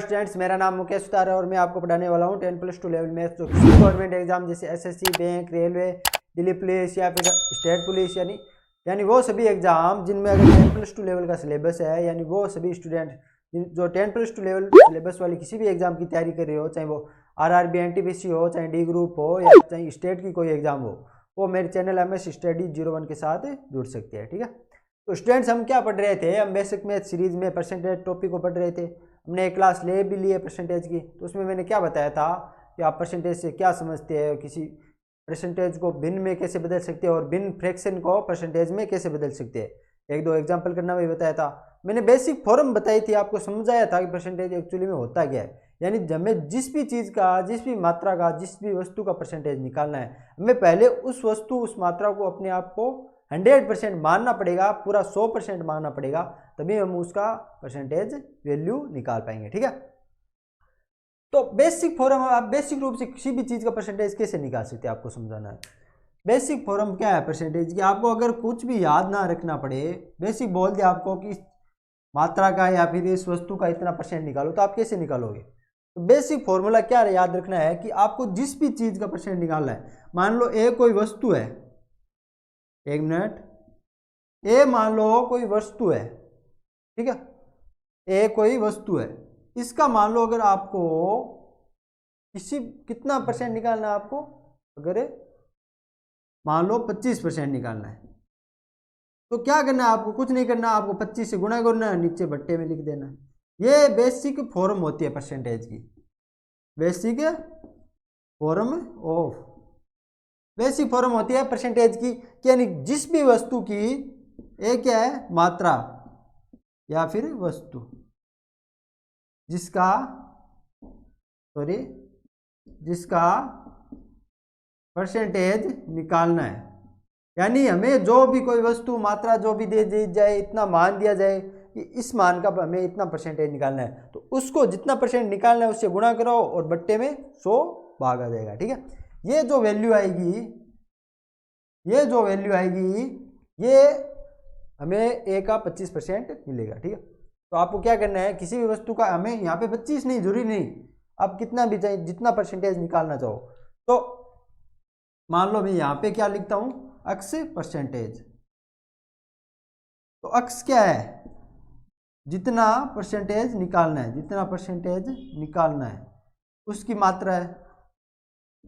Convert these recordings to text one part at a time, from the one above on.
Students, मेरा नाम मुकेश सुतार है और मैं आपको पढ़ाने वाला हूँ 10+2 लेवल मैथ्स। जो किसी गवर्नमेंट एग्जाम जैसे SSC, bank, railway, Delhi police या फिर स्टेट पुलिस यानी वो सभी एग्जाम जिनमें अगर 10+2 लेवल का सिलेबस है, यानी वो सभी स्टूडेंट जो 10+2 लेवल सिलेबस वाली किसी भी एग्जाम की तैयारी कर रहे हो, चाहे वो आरआरबी, एनटीपीसी हो, चाहे डी ग्रुप हो या चाहे स्टेट की कोई एग्जाम हो, वो मेरे चैनल MS स्टडी 01 के साथ जुड़ सकते हैं। ठीक है, तो स्टूडेंट्स हम क्या पढ़ रहे थे, हम बेसिक मैथ सीरीज में परसेंटेज टॉपिक को पढ़ रहे थे। हमने एक क्लास ले भी ली है परसेंटेज की, तो उसमें मैंने क्या बताया था कि आप परसेंटेज से क्या समझते हैं, किसी परसेंटेज को भिन्न में कैसे बदल सकते हैं और भिन्न फ्रैक्शन को परसेंटेज में कैसे बदल सकते हैं। एक दो एग्जाम्पल करना भी बताया था। मैंने बेसिक फॉर्म बताई थी, आपको समझाया था कि परसेंटेज एक्चुअली में होता क्या है। यानी हमें जिस भी चीज़ का, जिस भी मात्रा का, जिस भी वस्तु का परसेंटेज निकालना है, हमें पहले उस वस्तु, उस मात्रा को अपने आप को 100% मानना पड़ेगा, पूरा 100% मानना पड़ेगा, तभी हम उसका परसेंटेज वैल्यू निकाल पाएंगे। ठीक है, तो बेसिक फॉर्म, आप बेसिक रूप से किसी भी चीज़ का परसेंटेज कैसे निकाल सकते हैं, आपको समझाना है। बेसिक फॉर्म क्या है परसेंटेज की, आपको अगर कुछ भी याद ना रखना पड़े, बेसिक बोल दिया आपको कि मात्रा का या फिर इस वस्तु का इतना % निकालो, तो आप कैसे निकालोगे। तो बेसिक फॉर्मूला क्या याद रखना है कि आपको जिस भी चीज़ का % निकालना है, मान लो ए कोई वस्तु है, एक मिनट, ए मान लो कोई वस्तु है, ठीक है, ए कोई वस्तु है, इसका मान लो अगर आपको कितना % निकालना है, आपको अगर मान लो 25% निकालना है, तो क्या करना है, आपको कुछ नहीं करना, आपको 25 से गुणा करना है, नीचे बट्टे में लिख देना है। ये बेसिक फॉर्म होती है परसेंटेज की, basic form of, basic form होती है परसेंटेज की, यानी जिस भी वस्तु की एक क्या है, मात्रा या फिर वस्तु जिसका परसेंटेज निकालना है, यानी हमें जो भी कोई वस्तु, मात्रा जो भी दे दी जाए, इतना मान दिया जाए कि इस मान का हमें इतना % निकालना है, तो उसको जितना % निकालना है उससे गुणा करो और बट्टे में 100 भाग आ जाएगा। ठीक है, ये जो वैल्यू आएगी, ये हमें ए का 25% मिलेगा। ठीक है, तो आपको क्या करना है, किसी भी वस्तु का, हमें यहाँ पे 25 नहीं, जरूरी नहीं, आप कितना भी चाहिए, जितना % निकालना चाहो। तो मान लो मैं यहाँ पे क्या लिखता हूँ, अक्स %। तो अक्स क्या है, जितना % निकालना है, जितना % निकालना है उसकी मात्रा है।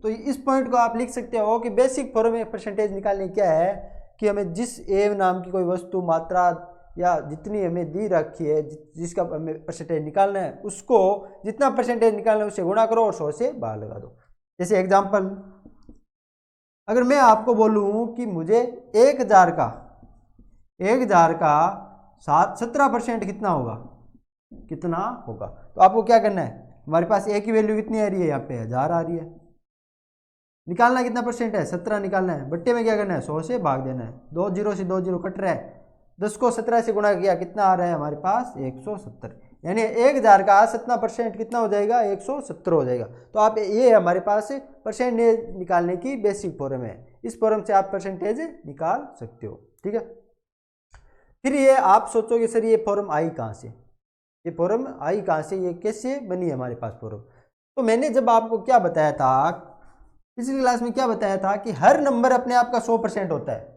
तो इस पॉइंट को आप लिख सकते हो कि बेसिक फॉर्म में % निकालने क्या है कि हमें जिस ए नाम की कोई वस्तु, मात्रा या जितनी हमें दी रखी है, जिसका हमें % निकालना है, उसको जितना % निकालना है उससे गुणा करो और 100 से भाग लगा दो। जैसे एग्जांपल, अगर मैं आपको बोलूं कि मुझे 1000 का 17% कितना होगा, तो आपको क्या करना है, हमारे पास ए की वैल्यू कितनी आ रही है, यहाँ पे 1000 आ रही है, निकालना कितना % है, 17 निकालना है, बट्टे में क्या करना है, 100 से भाग देना है, 2 0 से 2 0 कट रहा है, 10 को 17 से गुणा किया, कितना आ रहा है हमारे पास 170, यानी 1000 का 17% कितना हो जाएगा, 170 हो जाएगा। तो आप ये हमारे पास % निकालने की बेसिक फॉर्म है, इस फॉर्म से आप % निकाल सकते हो। ठीक है, फिर ये आप सोचोगे सर ये फॉर्म आई कहाँ से, ये कैसे बनी हमारे पास फॉर्म। तो मैंने जब आपको क्या बताया था, पिछली क्लास में क्या बताया था कि हर नंबर अपने आप का 100% होता है।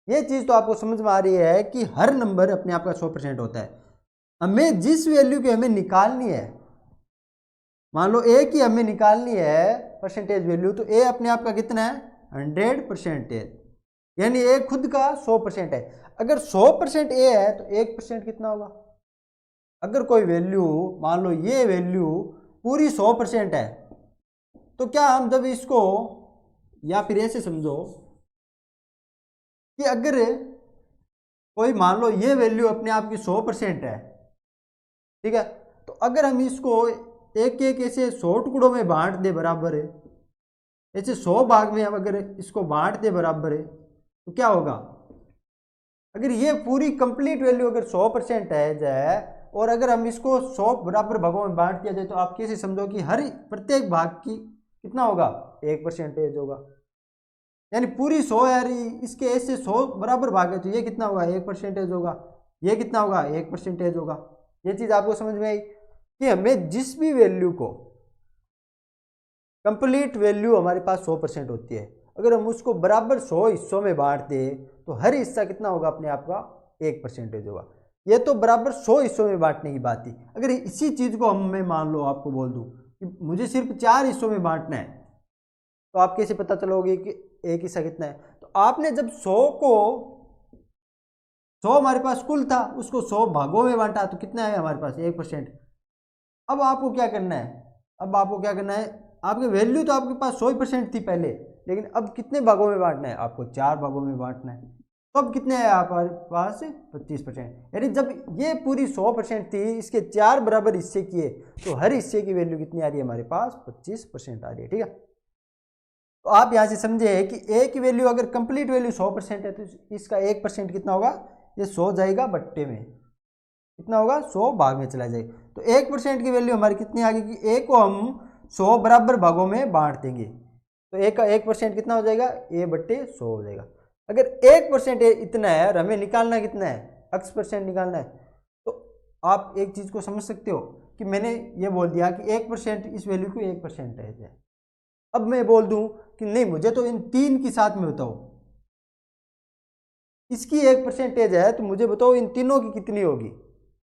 ये चीज़ तो आपको समझ में आ रही है कि हर नंबर अपने आप का 100% होता है। हमें जिस वैल्यू की हमें निकालनी है, मान लो ए की हमें निकालनी है % वैल्यू, तो ए अपने आप का कितना है, 100% है, यानी ए खुद का 100% है। अगर 100% ए है तो 1% कितना होगा, अगर कोई वैल्यू, मान लो ये वैल्यू पूरी 100% है, तो क्या हम जब इसको, या फिर ऐसे समझो कि अगर कोई, मान लो ये वैल्यू अपने आप की 100% है, ठीक है, तो अगर हम इसको एक एक ऐसे 100 टुकड़ों में बांट दे बराबर है, ऐसे 100 भाग में हम अगर इसको बांट दे बराबर है, तो क्या होगा, अगर ये पूरी कंप्लीट वैल्यू अगर 100% है जाए, और अगर हम इसको 100 बराबर भागों में बांट दिया जाए, तो आप कैसे समझो कि हर प्रत्येक भाग की कितना होगा, 1% होगा, यानी पूरी 100 यार, इसके ऐसे 100 बराबर भाग है, तो ये कितना होगा, 1% होगा, ये कितना होगा, 1% होगा। ये चीज़ आपको समझ में आई। कि हमें जिस भी वैल्यू को कंप्लीट वैल्यू हमारे पास 100% होती है, अगर हम उसको बराबर 100 हिस्सों में बांट दें तो हर हिस्सा कितना होगा, अपने आप का 1% होगा। ये तो बराबर 100 हिस्सों में बांटने की बात थी। अगर इसी चीज़ को हम, मैं मान लो आपको बोल दूं कि मुझे सिर्फ 4 हिस्सों में बांटना है, तो आप कैसे पता चलोगे कि एक हिस्सा कितना है? तो आपने जब 100 हमारे पास कुल था, उसको 100 भागों में बांटा तो कितना है हमारे पास, 1%। अब आपको क्या करना है, अब आपको क्या करना है, आपकी वैल्यू तो आपके पास 100% थी पहले, लेकिन अब कितने भागों में बांटना है, आपको 4 भागों में बांटना है। तो अब कितने है आपके पास, 25%। यानी जब ये पूरी 100% थी, इसके 4 बराबर हिस्से किए, तो हर हिस्से की वैल्यू कितनी आ रही है हमारे पास, 25% आ रही है। ठीक है, तो आप यहाँ से समझे कि ए की वैल्यू अगर कंप्लीट वैल्यू 100% है, तो इसका 1% कितना होगा, ये 100 जाएगा बट्टे में, कितना होगा, 100 भाग में चला जाएगा। तो 1% की वैल्यू हमारी कितनी आ गई कि ए को हम 100 बराबर भागों में बांट देंगे, तो ए का 1% कितना हो जाएगा, ए बट्टे 100 हो जाएगा। अगर 1% इतना है और हमें निकालना कितना है, x% निकालना है, तो आप एक चीज़ को समझ सकते हो कि मैंने ये बोल दिया कि 1% इस वैल्यू को 1% है। अब मैं बोल दूं कि नहीं, मुझे तो इन तीन की साथ में बताओ, इसकी 1% है, तो मुझे बताओ इन तीनों की कितनी होगी।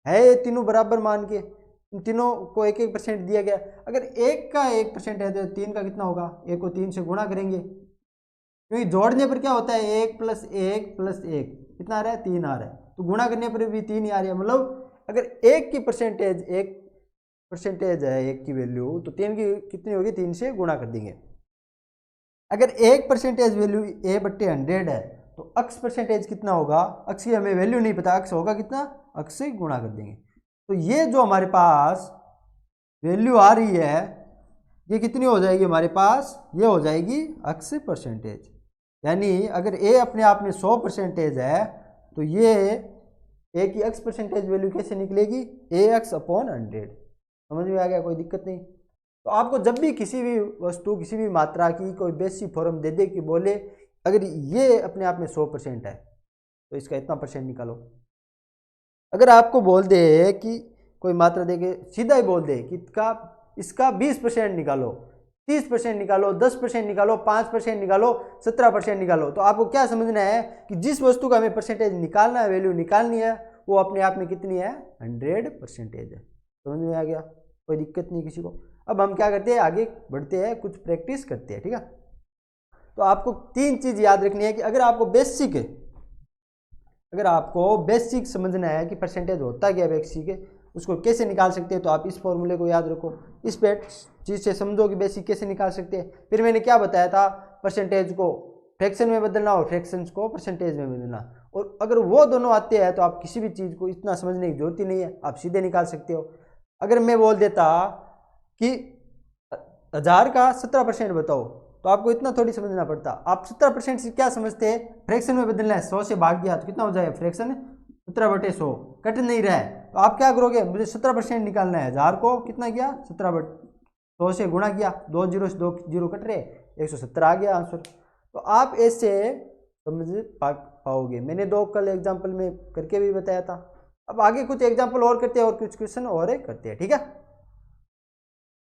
है ये तीनों बराबर मान के, इन तीनों को 1-1% दिया गया। अगर एक का 1% है तो तीन का कितना होगा, एक को 3 से गुणा करेंगे, क्योंकि जोड़ने पर क्या होता है, 1 + 1 + 1 कितना आ रहा है, 3 आ रहा है, तो गुणा करने पर भी 3 ही आ रही है। मतलब अगर एक की परसेंटेज, 1% है एक की वैल्यू, तो 3 की कितनी होगी, 3 से गुणा कर देंगे। अगर 1% वैल्यू ए बट्टे 100 है, तो अक्स परसेंटेज कितना होगा, अक्स की हमें वैल्यू नहीं पता, अक्स होगा कितना, अक्स से गुणा कर देंगे। तो ये जो हमारे पास वैल्यू आ रही है, ये कितनी हो जाएगी हमारे पास, ये हो जाएगी अक्स परसेंटेज। यानी अगर ए अपने आप में 100% है, तो ये ए की अक्स परसेंटेज वैल्यू कैसे निकलेगी, AX/100। समझ में आ गया, कोई दिक्कत नहीं। तो आपको जब भी किसी भी वस्तु, किसी भी मात्रा की कोई बेसिक फॉर्म दे दे कि बोले अगर ये अपने आप में 100% है, तो इसका इतना % निकालो। अगर आपको बोल दे कि कोई मात्रा दे के सीधा ही बोल दे कि इसका 20% निकालो, 30% निकालो, 10% निकालो, 5% निकालो, 17% निकालो, तो आपको क्या समझना है कि जिस वस्तु का हमें परसेंटेज निकालना है, वैल्यू निकालनी है, वो अपने आप में कितनी है, 100% है। समझ में आ गया, कोई दिक्कत नहीं किसी को। अब हम क्या करते हैं, आगे बढ़ते हैं, कुछ प्रैक्टिस करते हैं। ठीक है, तो आपको 3 चीज़ याद रखनी है कि अगर आपको बेसिक समझना है कि परसेंटेज होता क्या है, बेसिक उसको कैसे निकाल सकते हैं, तो आप इस फॉर्मूले को याद रखो, इस पे चीज़ से समझो कि बेसिक कैसे निकाल सकते हैं। फिर मैंने क्या बताया था, परसेंटेज को फ्रैक्शन में बदलना और फ्रैक्शंस को परसेंटेज में बदलना, और अगर वो दोनों आते हैं तो आप किसी भी चीज़ को इतना समझने की जरूरत ही नहीं है, आप सीधे निकाल सकते हो। अगर मैं बोल देता कि 1000 का 17% बताओ, तो आपको इतना थोड़ी समझना पड़ता। आप 17% से क्या समझते हैं, फ्रैक्शन में बदलना है, 100 से भाग दिया तो कितना हो जाएगा, फ्रैक्शन 17/100 कट नहीं रहा है, तो आप क्या करोगे, मुझे 17% निकालना है, 1000 को कितना किया, 17/100 से गुणा किया, 2 0 से 2 0 कट रहे, 117 आ गया आंसर। तो आप ऐसे समझ पाओगे। मैंने 2 कल एग्जाम्पल में करके भी बताया था। अब आगे कुछ एग्जाम्पल और करते हैं और कुछ क्वेश्चन और करते हैं। ठीक है,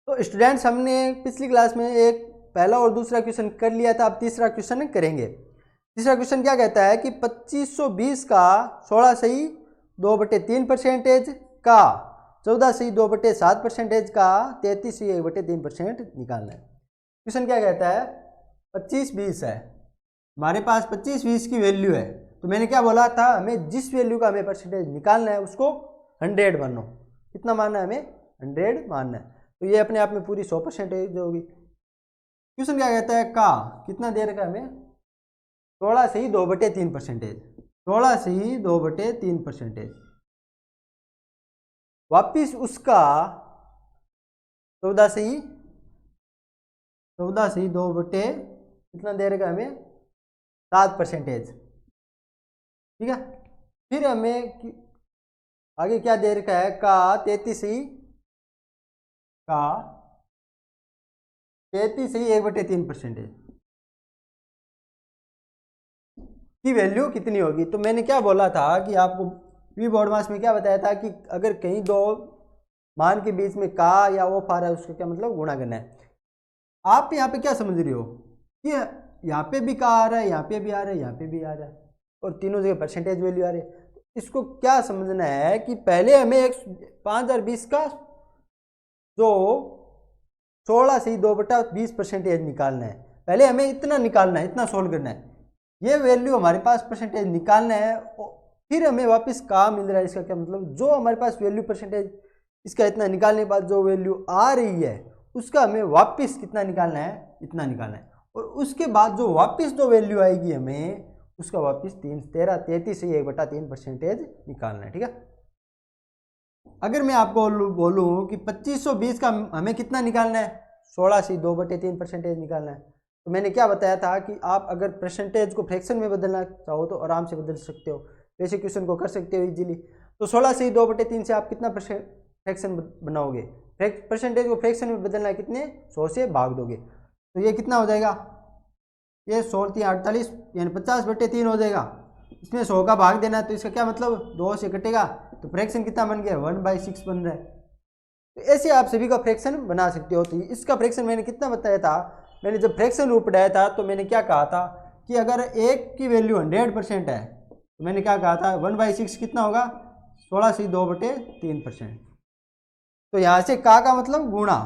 तो स्टूडेंट्स हमने पिछली क्लास में एक पहला और दूसरा क्वेश्चन कर लिया था, अब तीसरा क्वेश्चन करेंगे। तीसरा क्वेश्चन क्या कहता है कि 2520 का 16 सही 2/3% का 14 सही 2/7% का 33 सही 1/3% निकालना है। क्वेश्चन क्या कहता है, 2520 है हमारे पास, 2520 की वैल्यू है, तो मैंने क्या बोला था, हमें जिस वैल्यू का हमें परसेंटेज निकालना है उसको 100 मानो। कितना मानना है हमें, 100 मानना है। तो ये अपने आप में पूरी 100% होगी। क्वेश्चन क्या कहता है, का कितना दे रखा है हमें, 16 सही 2/3%, 16 सही 2/3%, वापिस उसका 14 सही 2 बटे कितना दे रखा है हमें, 7%। ठीक है, फिर हमें आगे क्या दे रखा है, का 33 सही 1/3% की वैल्यू कितनी होगी। तो मैंने क्या बोला था कि आपको प्री बोर्ड मास में क्या बताया था कि अगर कहीं दो मान के बीच में का या ऑफ आ रहा है उसका क्या मतलब गुणा करना है। आप यहाँ पे क्या समझ रहे हो कि यहाँ पे भी का आ रहा है, यहाँ पे भी आ रहा है, यहाँ पे भी आ रहा है और तीनों जगह परसेंटेज वैल्यू आ रही है। इसको क्या समझना है कि पहले हमें एक 5020 का जो 16 से 2/20% निकालना है। पहले हमें इतना निकालना है, इतना सोल्व करना है, ये वैल्यू हमारे पास परसेंटेज निकालना है। फिर हमें वापस का मिल रहा है, इसका क्या मतलब जो हमारे पास वैल्यू परसेंटेज इसका इतना निकालने के बाद जो वैल्यू आ रही है उसका हमें वापस कितना निकालना है, इतना निकालना है। और उसके बाद जो वापस जो वैल्यू आएगी हमें उसका वापस 33 से 1/3% निकालना है। ठीक है, अगर मैं आपको बोलूं कि 2520 का हमें कितना निकालना है, 16 से 2/3% निकालना है, तो मैंने क्या बताया था कि आप अगर परसेंटेज को फ्रैक्शन में बदलना चाहो तो आराम से बदल सकते हो, वैसे क्वेश्चन को कर सकते हो इजीली। तो 16 से 2/3 से आप कितना फ्रैक्शन बनाओगे, परसेंटेज को फ्रैक्शन में बदलना है, कितने 100 से भाग दोगे तो ये कितना हो जाएगा, ये 16 3 48 यानी 50/3 हो जाएगा। इसमें 100 का भाग देना है तो इसका क्या मतलब 2 से कटेगा तो फ्रैक्शन कितना बन गया 1/6 बन रहा है। तो ऐसे आप सभी का फ्रैक्शन बना सकते हो। तो इसका फ्रैक्शन मैंने कितना बताया था, मैंने जब फ्रैक्शन रूप पढ़ाया था तो मैंने क्या कहा था कि अगर एक की वैल्यू 100% है तो मैंने क्या कहा था 1/6 कितना होगा 16 से 2/3%। तो यहाँ से का मतलब गुणा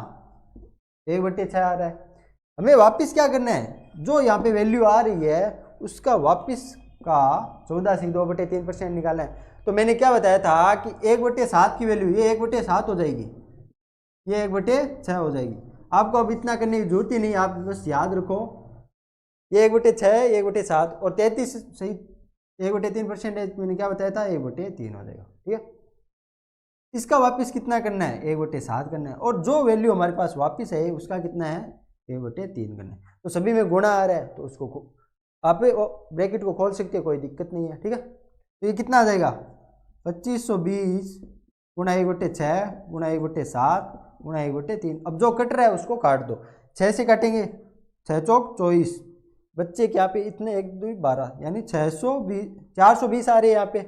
1/6 आ रहा है। हमें वापस क्या करना है, जो यहाँ पे वैल्यू आ रही है उसका वापस का 14 से 2/3% निकालना है। तो मैंने क्या बताया था कि 1/7 की वैल्यू ये 1/7 हो जाएगी, ये 1/6 हो जाएगी। आपको अब इतना करने की जरूरत ही नहीं, आप बस याद रखो ये 1/6 1/7 और 33 सही 1/3% मैंने क्या बताया था 1/3 हो जाएगा। ठीक है, इसका वापस कितना करना है 1/7 करना है और जो वैल्यू हमारे पास वापस है उसका कितना है 1/3 करना है। तो सभी में गुणा आ रहा है तो उसको आप ब्रैकेट को खोल सकते हो, कोई दिक्कत नहीं है। ठीक है, तो ये कितना आ जाएगा 2520 गुणा 1/6 गुणा 1/7 गुणा 1/3। अब जो कट रहा है उसको काट दो, 6 से काटेंगे 6 चौक 24, बच्चे के यहाँ पे इतने 1 2 12 यानी 620 420 आ रहे हैं यहाँ पे।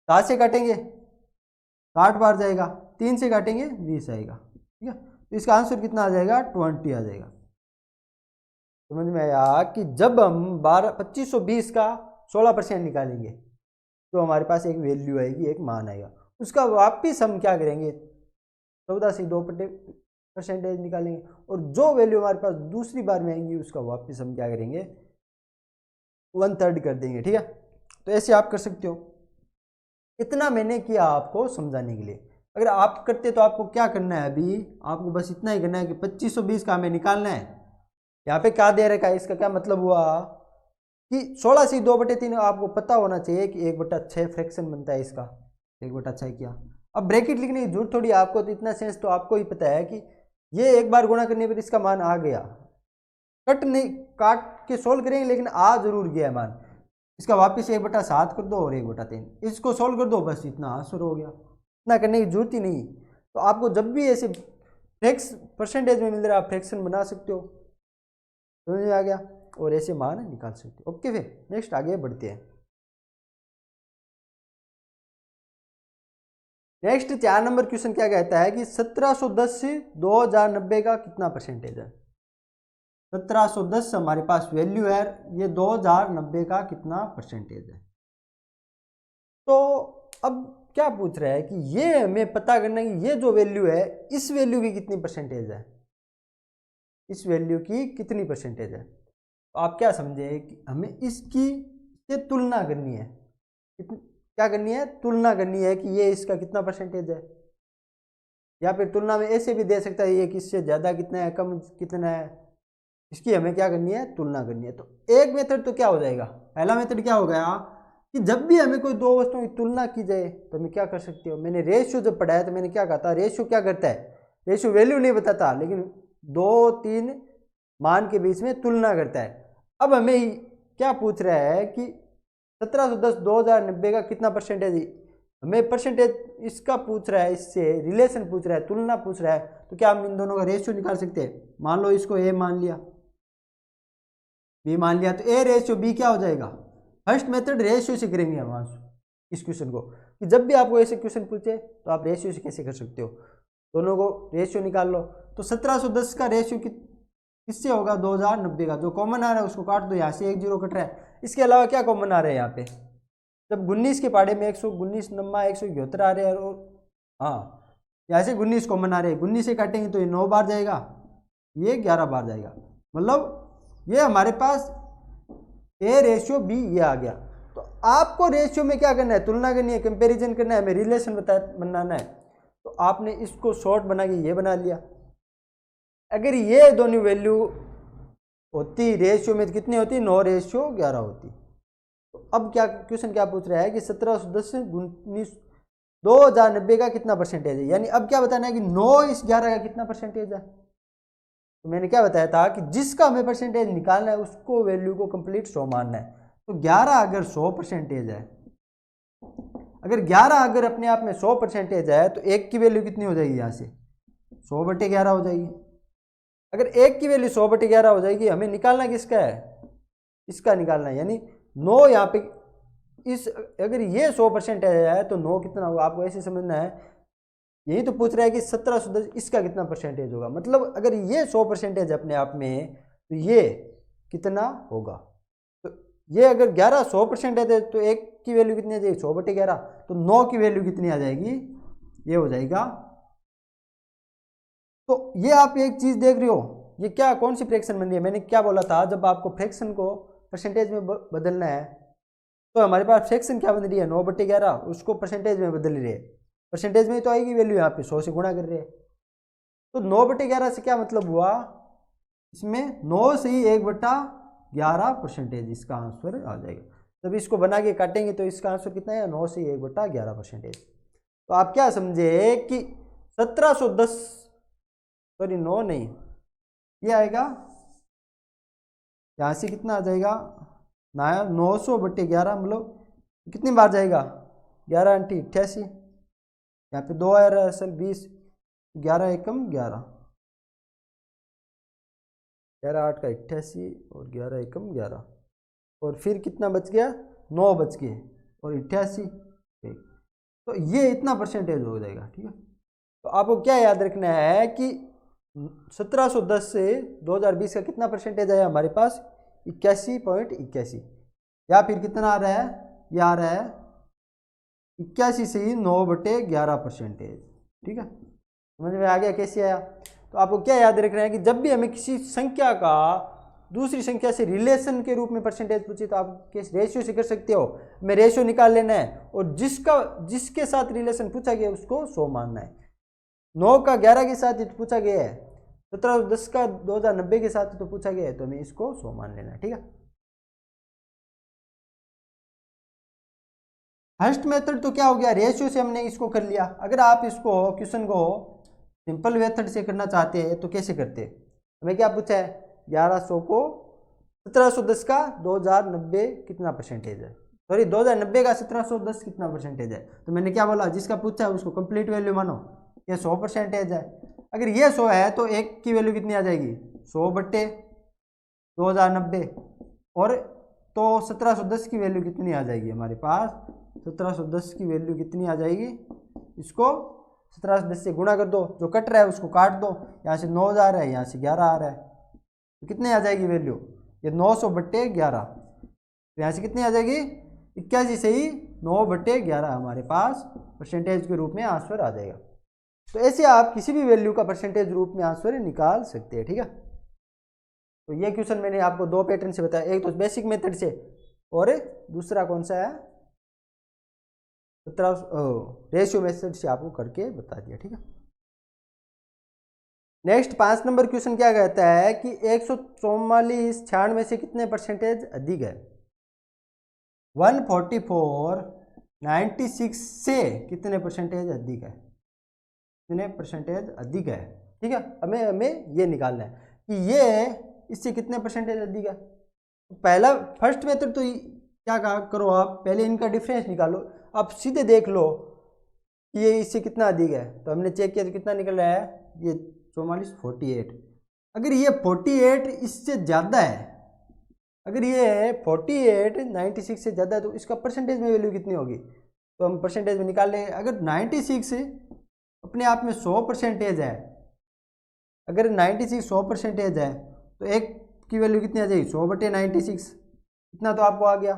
7 से काटेंगे 60 बार जाएगा, 3 से काटेंगे 20 आएगा। ठीक है, तो इसका आंसर कितना आ जाएगा 20 आ जाएगा। समझ में आया कि जब हम 2520 का 16% निकालेंगे तो हमारे पास एक वैल्यू आएगी, एक मान आएगा, उसका वापिस हम क्या करेंगे 14 से 2% निकालेंगे और जो वैल्यू हमारे पास दूसरी बार में आएंगी उसका वापिस हम क्या करेंगे 1/3 कर देंगे। ठीक है, तो ऐसे आप कर सकते हो। इतना मैंने किया आपको समझाने के लिए। अगर आप करते तो आपको क्या करना है, अभी आपको बस इतना ही करना है कि 2520 का हमें निकालना है। यहाँ पे क्या दे रखा है, इसका क्या मतलब हुआ कि 16 से 2/3 आपको पता होना चाहिए कि 1/6 फ्रैक्शन बनता है इसका, 1/6 किया। अब ब्रैकेट लिखने की जरूरत थोड़ी आपको, तो इतना सेंस तो आपको ही पता है कि ये एक बार गुणा करने पर इसका मान आ गया, कट नहीं काट के सोल्व करेंगे लेकिन आ जरूर गया मान। इसका वापस 1/7 कर दो और 1/3 इसको सोल्व कर दो, बस इतना आंसर हो गया, इतना करने की जरूरत ही नहीं। तो आपको जब भी ऐसे परसेंटेज में मिल रहा है आप फ्रैक्शन बना सकते हो, समझ में आ गया, और ऐसे मान निकाल सकते हो। ओके, फिर नेक्स्ट आगे बढ़ते हैं। नेक्स्ट 4 नंबर क्वेश्चन क्या कहता है कि 1710 से 2090 का कितना परसेंटेज है। 1710 हमारे पास वैल्यू है, ये 2090 का कितना परसेंटेज है। तो अब क्या पूछ रहा है कि ये हमें पता करना है कि ये जो वैल्यू है इस वैल्यू की कितनी परसेंटेज है, इस वैल्यू की कितनी परसेंटेज है। तो आप क्या समझे कि हमें इसकी से तुलना करनी है, क्या करनी है, तुलना करनी है कि ये इसका कितना परसेंटेज है, या फिर तुलना में ऐसे भी दे सकता है ये किससे ज़्यादा कितना है कम कितना है, इसकी हमें क्या करनी है तुलना करनी है। तो एक मेथड तो क्या हो जाएगा, पहला मेथड क्या हो गया कि जब भी हमें कोई दो वस्तुओं की तुलना की जाए तो हमें क्या कर सकते हो, मैंने रेशियो जब पढ़ाया तो मैंने क्या कहा था, रेशियो क्या करता है, रेशियो वैल्यू नहीं बताता लेकिन 2-3 मान के बीच में तुलना करता है। अब हमें क्या पूछ रहा है कि 1710 2090 का कितना परसेंटेज, हमें परसेंटेज इसका पूछ रहा है, इससे रिलेशन पूछ रहा है, तुलना पूछ रहा है, तो क्या हम इन दोनों का रेशियो निकाल सकते हैं। मान लो इसको ए मान लिया, बी मान लिया, तो ए रेशियो बी क्या हो जाएगा, फर्स्ट मेथड रेशियो से करेंगे हम इस क्वेश्चन को, कि जब भी आपको ऐसे क्वेश्चन पूछे तो आप रेशियो से कैसे कर सकते हो। दोनों को रेशियो निकाल लो। तो 1710 का रेशियो किससे होगा, 2090 का। जो कॉमन आ रहा है उसको काट दो, यहाँ से 1 0 कट रहा है। इसके अलावा क्या कॉमन आ रहा है यहाँ पे, जब 19 के पाड़े में 119 नम्मा 171 आ रहे हैं, और हाँ यहाँ से 19 कॉमन आ रहे हैं। 19 से काटेंगे तो ये 9 बार जाएगा, ये 11 बार जाएगा। मतलब ये हमारे पास ए रेशियो बी ये आ गया। तो आपको रेशियो में क्या करना है, तुलना करनी है, कंपैरिजन करना है, हमें रिलेशन बनाना है। तो आपने इसको शॉर्ट बना के ये बना लिया। अगर ये दोनों वैल्यू होती रेशियो में तो कितनी होती, 9 रेशियो 11 होती। तो अब क्या क्वेश्चन क्या पूछ रहा है कि 1710 से 2090 का कितना परसेंटेज है, यानी अब क्या बताना है कि 9 इस 11 का कितना परसेंटेज है। तो मैंने क्या बताया था कि जिसका हमें परसेंटेज निकालना है उसको वैल्यू को कंप्लीट 100 मानना है। तो 11 अगर 100% है, अगर 11 अगर अपने आप में 100% है, तो 1 की वैल्यू कितनी हो जाएगी, यहाँ से 100/11 हो जाएगी। अगर 1 की वैल्यू 100/11 हो जाएगी, हमें निकालना किसका है, इसका निकालना है। यानी 9 यहाँ पे इस, अगर ये 100% है तो 9 कितना होगा, आपको ऐसे समझना है। यही तो पूछ रहा है कि 1710 इसका कितना परसेंटेज होगा। मतलब अगर ये 100% अपने आप में, तो ये कितना होगा। तो ये अगर 11 100% है तो 1 की वैल्यू कितनी आ जाएगी, 100/11। तो 9 की वैल्यू कितनी आ जाएगी, ये हो जाएगा। तो ये आप एक चीज देख रहे हो, ये क्या कौन सी फ्रैक्शन बन रही है। मैंने क्या बोला था, जब आपको फ्रैक्शन को परसेंटेज में बदलना है, तो हमारे पास फ्रैक्शन क्या बन रही है, 9/11, उसको परसेंटेज में बदल रही है। परसेंटेज में तो आएगी वैल्यू, यहाँ पे 100 से गुणा कर रहे हैं। तो 9/11 से क्या मतलब हुआ, इसमें 9 से ही 1/11% इसका आंसर आ जाएगा। जब इसको बना के काटेंगे तो इसका आंसर कितना है, 9 से 1/11%। तो आप क्या समझे कि 1710, सॉरी 9 नहीं, ये आएगा यहाँ से कितना आ जाएगा, 900/11, मतलब कितनी बार जाएगा, 11 × 88, यहाँ पे 2 आ रहा है असल 20, 11 एकम 11, 11 8 का 88 और 11 एकम 11, और फिर कितना बच गया, 9 बच गए और 88, ठीक। तो ये इतना परसेंटेज हो जाएगा, ठीक है। तो आपको क्या याद रखना है कि 1710 से 2020 का कितना परसेंटेज आया हमारे पास, 81.81, या फिर कितना आ रहा है, ये आ रहा है 81 से ही 9/11%, ठीक है। समझ में आ गया कैसे आया। तो आपको क्या याद रखना है कि जब भी हमें किसी संख्या का दूसरी संख्या से रिलेशन के रूप में परसेंटेज पूछे, तो आप किस रेशियो से कर सकते हो, हमें रेशियो निकाल लेना है, और जिसके साथ रिलेशन पूछा गया उसको 100 मानना है। 9 का 11 के साथ पूछा गया है, 1710 का 2090 के साथ तो पूछा गया है, तो हमें इसको 100 मान लेना है, ठीक है। फर्स्ट मेथड तो क्या हो गया, रेशियो से हमने इसको कर लिया। अगर आप इसको क्वेश्चन को सिंपल मेथड से करना चाहते हैं तो कैसे करते हैं, हमें क्या पूछा है, 1100 को 1710 का 2090 कितना परसेंटेज है, सॉरी 2090 का 1710 कितना परसेंटेज है। तो मैंने क्या बोला, जिसका पूछा है उसको कंप्लीट वैल्यू मानो, ये 100% है। अगर ये 100 है तो 1 की वैल्यू कितनी आ जाएगी, 100/2090, और तो 1710 की वैल्यू कितनी आ जाएगी हमारे पास, 1710 की वैल्यू कितनी आ जाएगी, इसको 1710 से गुणा कर दो, जो कट रहा है उसको काट दो, यहाँ से 9 आ रहा है, यहाँ से 11 आ रहा है, तो कितने आ जाएगी वैल्यू, ये 900/11। तो यहाँ से कितनी आ जाएगी, 81 से ही 9/11 हमारे पास परसेंटेज के रूप में आंसर आ जाएगा। तो ऐसे आप किसी भी वैल्यू का परसेंटेज रूप में आंसर निकाल सकते हैं, ठीक है। तो ये क्वेश्चन मैंने आपको 2 पैटर्न से बताया, एक तो बेसिक मेथड से और दूसरा कौन सा है, 17 रेशियो मेथड से आपको करके बता दिया, ठीक है। नेक्स्ट 5 नंबर क्वेश्चन क्या कहता है कि 144 96 से कितने परसेंटेज अधिक है। 144 96 से कितने परसेंटेज अधिक है, कितने परसेंटेज अधिक है, ठीक है। हमें ये निकालना है कि ये इससे कितने परसेंटेज अधिक है। पहला फर्स्ट मेथड तो क्या करो आप, पहले इनका डिफरेंस निकालो, आप सीधे देख लो कि ये इससे कितना अधिक है। तो हमने चेक किया तो कितना निकल रहा है, ये 44 48। अगर ये 48 इससे ज़्यादा है, अगर ये 48 96 से ज़्यादा है, तो इसका परसेंटेज में वैल्यू कितनी होगी, तो हम परसेंटेज में निकाल लेंगे। अगर 96 अपने आप में 100% है, अगर 96 100% है तो एक की वैल्यू कितनी आ जाएगी 100/96, इतना तो आपको आ गया।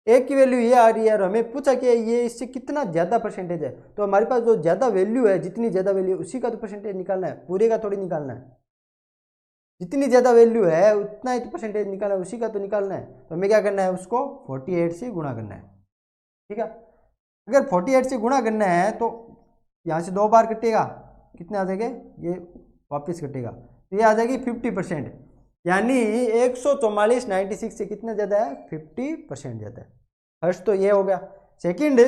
एक की वैल्यू ये आ रही है और हमें पूछा कि ये इससे कितना ज़्यादा परसेंटेज है, तो हमारे पास जो ज़्यादा वैल्यू है, जितनी ज़्यादा वैल्यू उसी का तो परसेंटेज निकालना है, पूरे का थोड़ी निकालना है। जितनी ज़्यादा वैल्यू है उतना ही तो परसेंटेज निकालना है, उसी का तो निकालना है। तो हमें क्या करना है, उसको 48 से गुणा करना है। ठीक है, अगर 48 से गुणा करना है तो यहाँ से 2 बार कटेगा, कितने आ जाएंगे, ये वापस कटेगा, तो ये आ जाएगी 50%, यानी 144 96 से कितना ज़्यादा है, 50% ज़्यादा है। फर्स्ट तो ये हो गया। सेकंड,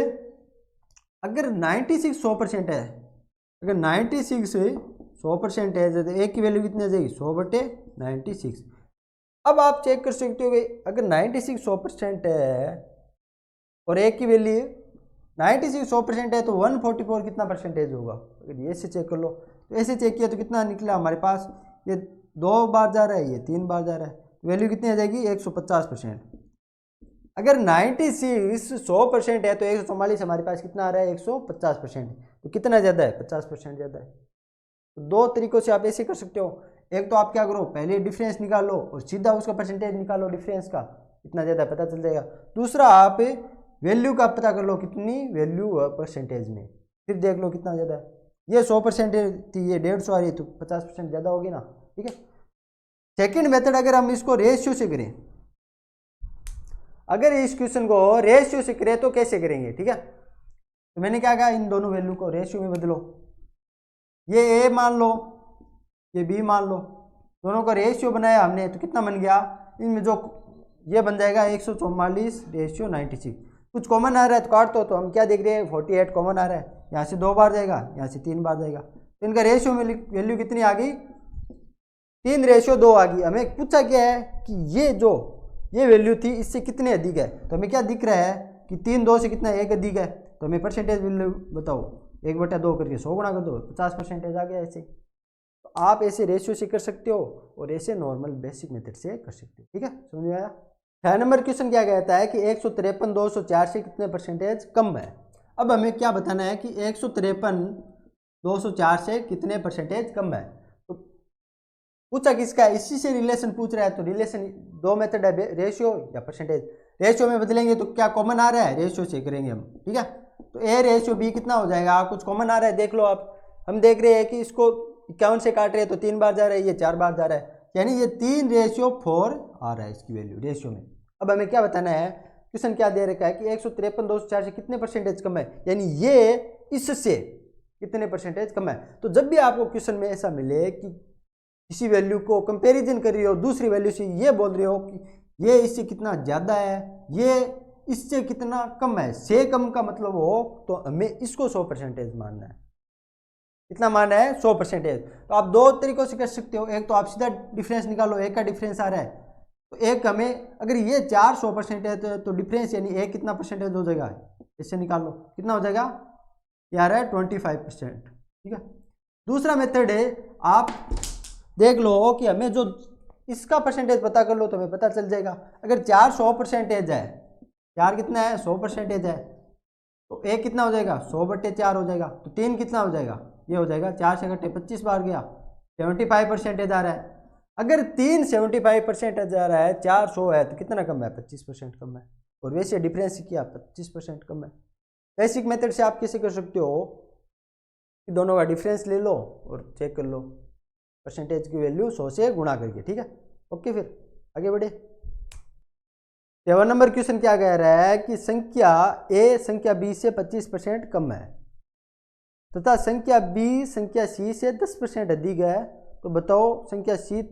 अगर 96 100% है, अगर 96 100% है तो एक की वैल्यू कितनी आ जाएगी 100/96। अब आप चेक कर सकते हो कि अगर 96 100% है और एक की वैल्यू 96 100% है तो 144 कितना परसेंटेज होगा, अगर ये से चेक कर लो। तो ऐसे चेक किया तो कितना निकला हमारे पास, ये 2 बार जा रहा है, ये 3 बार जा रहा है, वैल्यू कितनी आ जाएगी 150%। अगर 96 100% है तो 144 हमारे पास कितना आ रहा है 150%, तो कितना ज़्यादा है 50% ज़्यादा है। तो दो तरीकों से आप ऐसे कर सकते हो, एक तो आप क्या करो, पहले डिफरेंस निकालो और सीधा उसका परसेंटेज निकालो डिफरेंस का, इतना ज़्यादा पता चल जाएगा। दूसरा, आप वैल्यू का पता कर लो कितनी वैल्यू है परसेंटेज में, फिर देख लो कितना ज़्यादा है। ये 100% थी, ये 150 आ रही है, तो 50% ज़्यादा होगी ना। ठीक है, सेकेंड मेथड, अगर हम इसको रेशियो से करें, अगर इस क्वेश्चन को रेशियो से करें तो कैसे करेंगे। ठीक है, तो मैंने क्या कहा, इन दोनों वैल्यू को रेशियो में बदलो, ये ए मान लो, ये बी मान लो, दोनों का रेशियो बनाया हमने तो कितना बन गया, इनमें जो ये बन जाएगा 144/96। कुछ कॉमन आ रहा है तो काट दो, तो हम क्या देख रहे हैं 48 कॉमन आ रहा है, यहाँ से 2 बार जाएगा, यहाँ से 3 बार जाएगा, तो इनका रेशियो में वैल्यू कितनी आ गई 3:2 आ गई। हमें पूछा क्या है कि ये वैल्यू थी इससे कितने अधिक है, तो हमें क्या दिख रहा है कि 3 2 से कितना 1 अधिक है, तो हमें परसेंटेज वैल्यू बताओ, 1/2 करके 100 गुणा कर दो, 50% आ गया ऐसे। तो आप ऐसे रेशियो से कर सकते हो और ऐसे नॉर्मल बेसिक मेथड से कर सकते हो। ठीक है, समझ में आया। 6 नंबर क्वेश्चन क्या कहता है कि 153 204 से कितने परसेंटेज कम है। अब हमें क्या बताना है कि 153 204 से कितने परसेंटेज कम है, तो पूछा किसका है, इसी से रिलेशन पूछ रहा है। तो रिलेशन दो मेथड है, रेशियो या परसेंटेज। रेशियो में बदलेंगे तो क्या कॉमन आ रहा है, रेशियो से करेंगे हम। ठीक है, तो ए रेशियो बी कितना हो जाएगा, कुछ कॉमन आ रहा है देख लो आप। हम देख रहे हैं कि इसको 51 से काट रहे हैं तो 3 बार जा रहा है, ये 4 बार जा रहा है, यानी ये 3:4 आ रहा है इसकी वैल्यू रेशियो में। अब हमें क्या बताना है, क्वेश्चन क्या दे रखा है कि 153 204 से कितने परसेंटेज कम है, यानी ये इससे कितने परसेंटेज कम है। तो जब भी आपको क्वेश्चन में ऐसा मिले कि किसी वैल्यू को कंपैरिजन कर रही हो दूसरी वैल्यू से, ये बोल रहे हो कि ये इससे कितना ज़्यादा है, ये इससे कितना कम है, से कम का मतलब हो, तो हमें इसको 100% मानना है। कितना मानना है 100%। तो आप दो तरीकों से कर सकते हो, एक तो आप सीधा डिफरेंस निकालो, एक का डिफरेंस आ रहा है तो एक हमें, अगर ये 4 100% है तो डिफरेंस यानी एक कितना परसेंटेज हो जाएगा, इससे निकाल लो कितना हो जाएगा, ये आ रहा है 25%। ठीक है, दूसरा मेथड है, आप देख लो कि हमें जो इसका परसेंटेज पता कर लो तो हमें पता चल जाएगा। अगर 4 100% है, 4 कितना है 100% है, तो एक कितना हो जाएगा 100/4 हो जाएगा, तो 3 कितना हो जाएगा, ये हो जाएगा 4 से घटे 25 बार गया, 75% आ रहा है। अगर 3 75% जा रहा है, 4 100 है, तो कितना कम है 25% कम है, और वैसे डिफरेंस किया 25% कम है। बेसिक मेथड से आप कैसे कर सकते हो कि दोनों का डिफरेंस ले लो और चेक कर लो परसेंटेज की वैल्यू 100 से गुणा करके। ठीक है, ओके, फिर आगे बढ़े। 7 नंबर क्वेश्चन क्या कह रहा है कि संख्या ए संख्या बी से 25% कम है तथा संख्या बी संख्या सी से 10% अधिक है, तो बताओ संख्या सी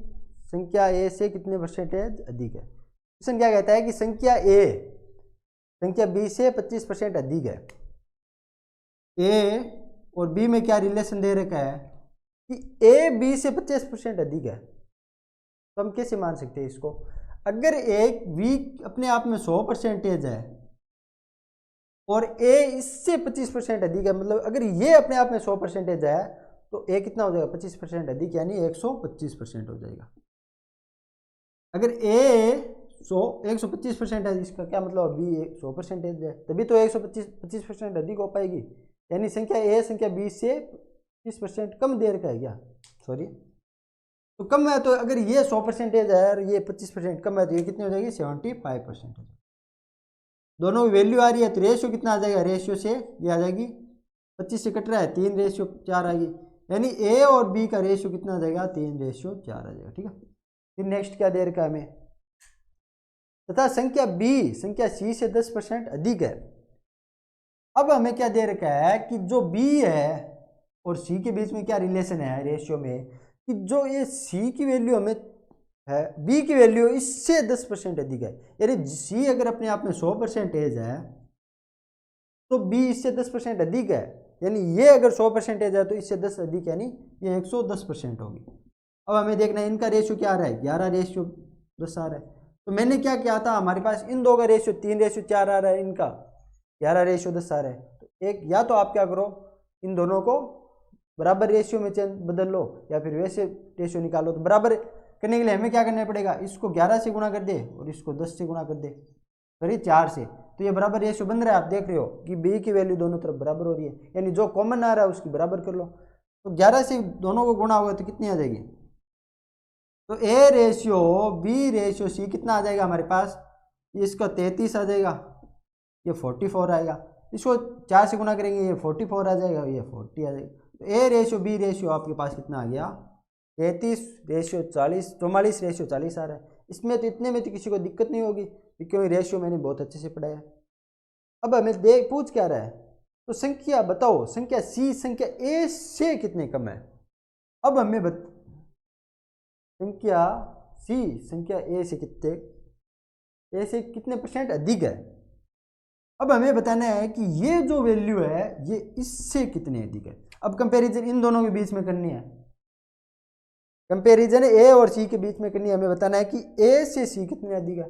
संख्या ए से कितने परसेंटेज अधिक है। क्वेश्चन क्या कहता है कि संख्या ए संख्या बी से 25% अधिक है, ए और बी में क्या रिलेशन दे रखा है कि ए बी से 50% अधिक है, तो हम कैसे मान सकते हैं इसको। अगर एक बी अपने आप में 100% है और ए इससे 25% अधिक है, मतलब अगर ये अपने आप में 100% है तो ए कितना हो जाएगा 25% अधिक, यानी 125% हो जाएगा। अगर ए 125% है, इसका क्या मतलब बी 100% है, तभी तो 125% अधिक हो पाएगी, यानी संख्या ए संख्या बी से 25% कम देर का है क्या, सॉरी तो कम है। तो अगर ये 100% है और ये 25% कम है तो ये कितनी हो जाएगी 75% है। दोनों की वैल्यू आ रही है तो रेशियो कितना आ जाएगा, रेशियो से ये आ जाएगी 25 से कट रहा है 3:4 आएगी, यानी ए और बी का रेशियो कितना आ जाएगा 3:4 आ जाएगा। ठीक है, फिर नेक्स्ट क्या दे रखा है हमें, तथा संख्या बी संख्या सी से 10% अधिक है। अब हमें क्या दे रखा है कि जो बी है और सी के बीच में क्या रिलेशन है रेशियो में, कि जो ये सी की वैल्यू हमें है, बी की वैल्यू इससे 10% अधिक है। यानी सी अगर अपने आप में 100% है तो बी इससे 10% अधिक है, यानी ये अगर 100% है तो इससे 10 अधिक, यानी ये 110% होगी। अब हमें देखना है इनका रेशियो क्या आ रहा है, 11:10 आ रहा है। तो मैंने क्या किया था, हमारे पास इन दो का रेशियो 3:4 आ रहा है, इनका 11:10 आ रहा है। तो एक या तो आप क्या करो, इन दोनों को बराबर रेशियो में बदल लो या फिर वैसे रेशियो निकालो। तो बराबर करने के लिए हमें क्या करना पड़ेगा, इसको 11 से गुणा कर दे और इसको 10 से गुणा कर दे, सॉरी 4 से। तो ये बराबर रेशियो बन रहा है, आप देख रहे हो कि बी की वैल्यू दोनों तरफ बराबर हो रही है, यानी जो कॉमन आ रहा है उसकी बराबर कर लो। तो 11 से दोनों को गुणा होगा तो कितनी आ जाएगी, तो A ratio B ratio C कितना आ जाएगा हमारे पास, इसका 33 आ जाएगा, ये 44 आएगा। इसको 4 से गुणा करेंगे ये 44 आ जाएगा, ये 40 आ जाएगा। तो ए रेशियो बी रेशियो आपके पास कितना आ गया 33:40, 44:40 आ रहा है। इसमें तो इतने में तो किसी को दिक्कत नहीं होगी क्योंकि रेशियो मैंने बहुत अच्छे से पढ़ा है। अब हमें देख पूछ क्या रहा है, तो संख्या बताओ संख्या सी संख्या ए से कितने कम है। अब हमें संख्या सी संख्या ए से कितने परसेंट अधिक है। अब हमें बताना है कि ये जो वैल्यू है ये इससे कितने अधिक है। अब कंपैरिजन इन दोनों के बीच में करनी है, कंपैरिजन ए और सी के बीच में करनी है। हमें बताना है कि ए से सी कितने अधिक है।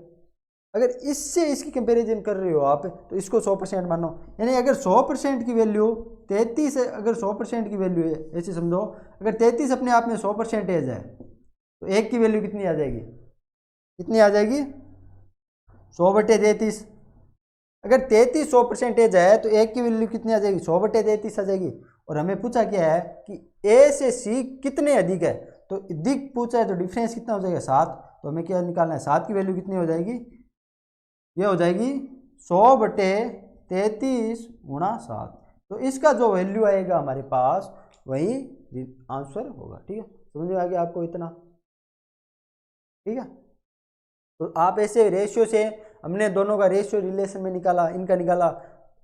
अगर इससे इसकी कंपैरिजन कर रहे हो आप तो इसको 100% मानो, यानी अगर 100% की वैल्यू 33 है, अगर 100% की वैल्यू है, ऐसे समझो अगर 33 अपने आप में 100% है तो एक की वैल्यू कितनी आ जाएगी, कितनी आ जाएगी 100/33। अगर 33 100% है तो एक की वैल्यू कितनी आ जाएगी 100/33 आ जाएगी। और हमें पूछा क्या है कि ए से सी कितने अधिक है, तो अधिक पूछा है तो डिफरेंस कितना हो जाएगा 7। तो हमें क्या निकालना है, 7 की वैल्यू कितनी हो जाएगी, ये हो जाएगी 100/33 × 7। तो इसका जो वैल्यू आएगा हमारे पास वही आंसर होगा। ठीक है, समझ में आ गया आपको इतना। ठीक है, तो आप ऐसे रेशियो से हमने दोनों का रेशियो रिलेशन में निकाला, इनका निकाला,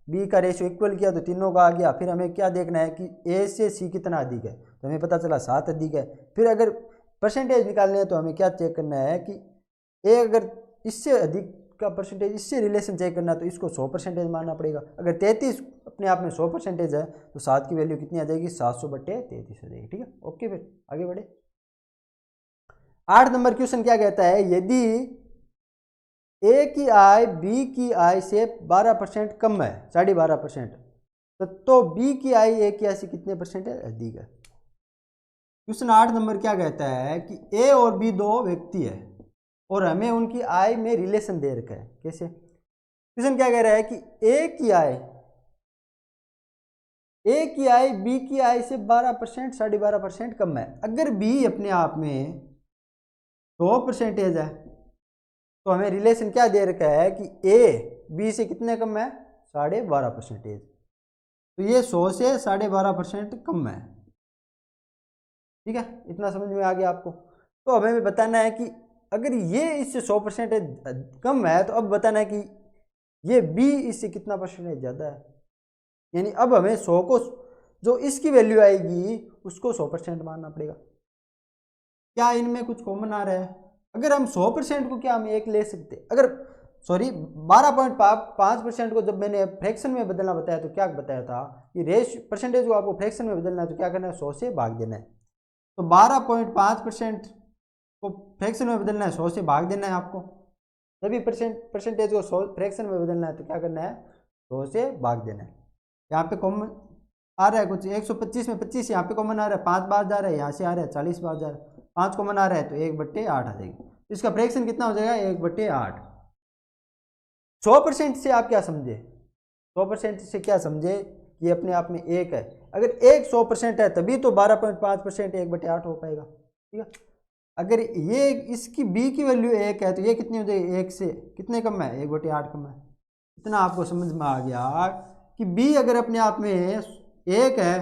बी का रेशियो इक्वल किया तो तीनों का आ गया। फिर हमें क्या देखना है कि ए से सी कितना अधिक है, तो हमें पता चला 7 अधिक है। फिर अगर परसेंटेज निकालने हैं तो हमें क्या चेक करना है कि ए अगर इससे अधिक का परसेंटेज, इससे रिलेशन चेक करना है तो इसको 100% मानना पड़ेगा। अगर 33 अपने आप में 100% है तो 7 की वैल्यू कितनी आ जाएगी 700/33 आ जाएगी। ठीक है, ओके, फिर आगे बढ़े। 8 नंबर क्वेश्चन क्या कहता है, यदि ए की आय बी की आय से 12% कम है, 12.5%, तो बी की आय ए की आय से कितने परसेंट है अधिक है। क्वेश्चन 8 नंबर क्या कहता है कि ए और बी दो व्यक्ति है और हमें उनकी आय में रिलेशन दे रखा है। कैसे, क्वेश्चन क्या कह रहा है कि ए की आय बी की आय से 12%, 12.5% कम है। अगर बी अपने आप में 100% है तो हमें रिलेशन क्या दे रखा है कि ए बी से कितने कम है 12.5%। तो ये 100 से 12.5% कम है। ठीक है, इतना समझ में आ गया आपको। तो अब हमें बताना है कि अगर ये इससे 100% कम है तो अब बताना है कि ये बी इससे कितना परसेंटेज ज़्यादा है। यानी अब हमें 100 को जो इसकी वैल्यू आएगी उसको 100% मानना पड़ेगा। क्या इनमें कुछ कॉमन आ रहा है, अगर हम 100% को क्या हम एक ले सकते, अगर सॉरी 12.5% को जब मैंने फ्रैक्शन में बदलना बताया तो क्या बताया था कि परसेंटेज को आपको फ्रैक्शन में बदलना है तो क्या करना है 100 से भाग देना है। तो 12.5% को फ्रैक्शन में बदलना है 100 से भाग देना है आपको। सभी परसेंटेज को 100 फ्रैक्शन में बदलना है तो क्या करना है 100 से भाग देना है। यहाँ पे कॉमन आ रहा है कुछ 125 में 25 यहाँ पे कॉमन आ रहा है, 5 बार जा रहा है, यहाँ से आ रहा है 40 बार जा रहा है, 5 कॉमन आ रहा है तो 1/8 आ जाएगी। इसका फ्रैक्शन कितना हो जाएगा 1/8। 100% से आप क्या समझे, 100% से क्या समझे ये अपने आप में 1 है। अगर 1 100% है तभी तो 12.5% 1/8 हो पाएगा, ठीक है। अगर ये इसकी b की वैल्यू 1 है तो ये कितनी हो जाएगी, 1 से कितने कम है, 1/8 कम है। इतना आपको समझ में आ गया कि b अगर अपने आप में 1 है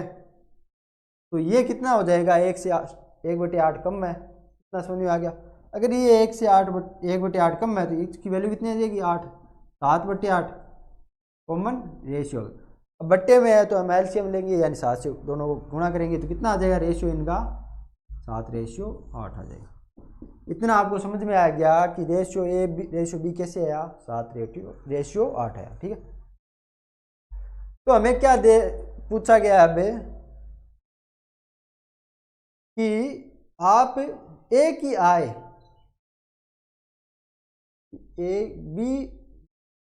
तो ये कितना हो जाएगा, 1 से 1/8 कम है। इतना समझ में आ गया। अगर ये 1 से 1/8 कम है तो इसकी वैल्यू कितनी आ जाएगी, 8, 7/8 कॉमन रेशियो। अब बट्टे में है तो हम एलसीएम लेंगे, यानी 7 से दोनों को गुणा करेंगे तो कितना आ जाएगा रेशियो इनका, 7:8 आ जाएगा। इतना आपको समझ में आ गया कि रेशियो ए रेशियो बी कैसे आया, 7:8 आया, ठीक है। तो हमें क्या पूछा गया अब कि आप ए की आय ए बी,